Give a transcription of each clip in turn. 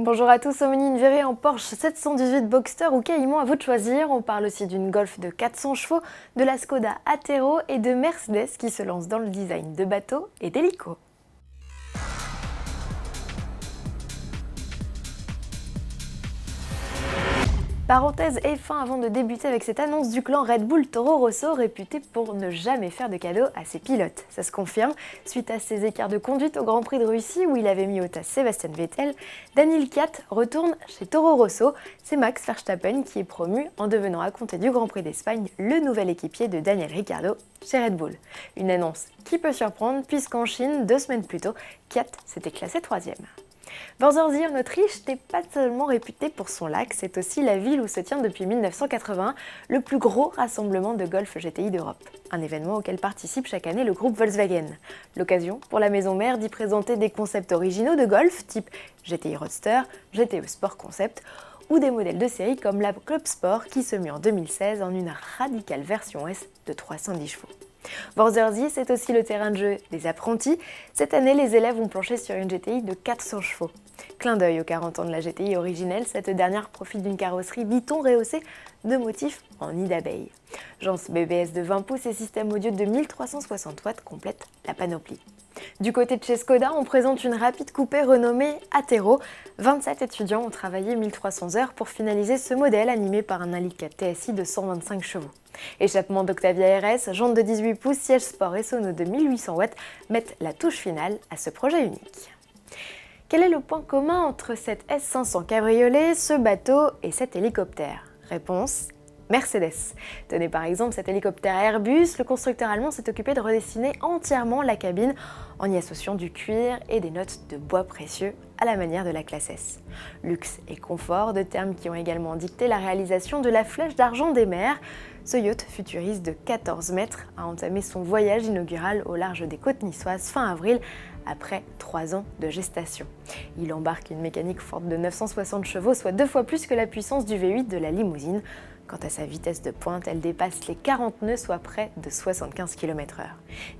Bonjour à tous, Omni, une virée en Porsche 718 Boxster ou Cayman, à vous de choisir. On parle aussi d'une Golf de 400 chevaux, de la Skoda Atero et de Mercedes qui se lance dans le design de bateaux et d'hélicos. Parenthèse F1 avant de débuter avec cette annonce du clan Red Bull Toro Rosso, réputé pour ne jamais faire de cadeaux à ses pilotes. Ça se confirme, suite à ses écarts de conduite au Grand Prix de Russie où il avait mis au tas Sébastien Vettel, Daniil Kvyat retourne chez Toro Rosso. C'est Max Verstappen qui est promu en devenant à compter du Grand Prix d'Espagne le nouvel équipier de Daniel Ricciardo chez Red Bull. Une annonce qui peut surprendre puisqu'en Chine, 2 semaines plus tôt, Kvyat s'était classé 3e. Worzersee en Autriche n'est pas seulement réputé pour son lac, c'est aussi la ville où se tient depuis 1981 le plus gros rassemblement de golf GTI d'Europe. Un événement auquel participe chaque année le groupe Volkswagen. L'occasion pour la maison mère d'y présenter des concepts originaux de golf type GTI Roadster, GTE Sport Concept ou des modèles de série comme la Club Sport qui se met en 2016 en une radicale version S de 310 chevaux. Worzersee, c'est aussi le terrain de jeu des apprentis. Cette année, les élèves ont planché sur une GTI de 400 chevaux. Clin d'œil aux 40 ans de la GTI originelle, cette dernière profite d'une carrosserie biton rehaussée de motifs en nid d'abeille. Jance BBS de 20 pouces et système audio de 1360 watts complètent la panoplie. Du côté de chez Skoda, on présente une rapide coupée renommée Atero. 27 étudiants ont travaillé 1300 heures pour finaliser ce modèle animé par un 1.4 TSI de 125 chevaux. Échappement d'Octavia RS, jantes de 18 pouces, siège sport et sono de 1800 watts mettent la touche finale à ce projet unique. Quel est le point commun entre cette S500 cabriolet, ce bateau et cet hélicoptère? Réponse: Mercedes. Tenez par exemple cet hélicoptère Airbus, le constructeur allemand s'est occupé de redessiner entièrement la cabine en y associant du cuir et des notes de bois précieux à la manière de la classe S. Luxe et confort, deux termes qui ont également dicté la réalisation de la Flèche d'argent des mers. Ce yacht futuriste de 14 mètres a entamé son voyage inaugural au large des côtes niçoises fin avril après 3 ans de gestation. Il embarque une mécanique forte de 960 chevaux, soit 2 fois plus que la puissance du V8 de la limousine. Quant à sa vitesse de pointe, elle dépasse les 40 nœuds, soit près de 75 km/h.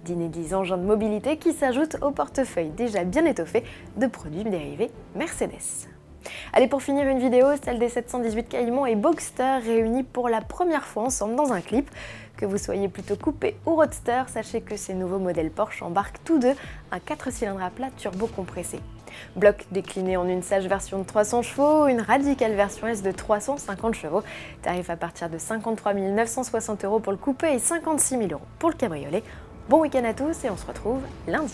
D'inédits engins de mobilité qui s'ajoutent au portefeuille déjà bien étoffé de produits dérivés Mercedes. Allez, pour finir une vidéo, celle des 718 Cayman et Boxster réunis pour la première fois ensemble dans un clip. Que vous soyez plutôt coupé ou roadster, sachez que ces nouveaux modèles Porsche embarquent tous deux un 4 cylindres à plat turbo compressé. Bloc décliné en une sage version de 300 chevaux, une radicale version S de 350 chevaux. Tarif à partir de 53 960 € pour le coupé et 56 000 € pour le cabriolet. Bon week-end à tous et on se retrouve lundi.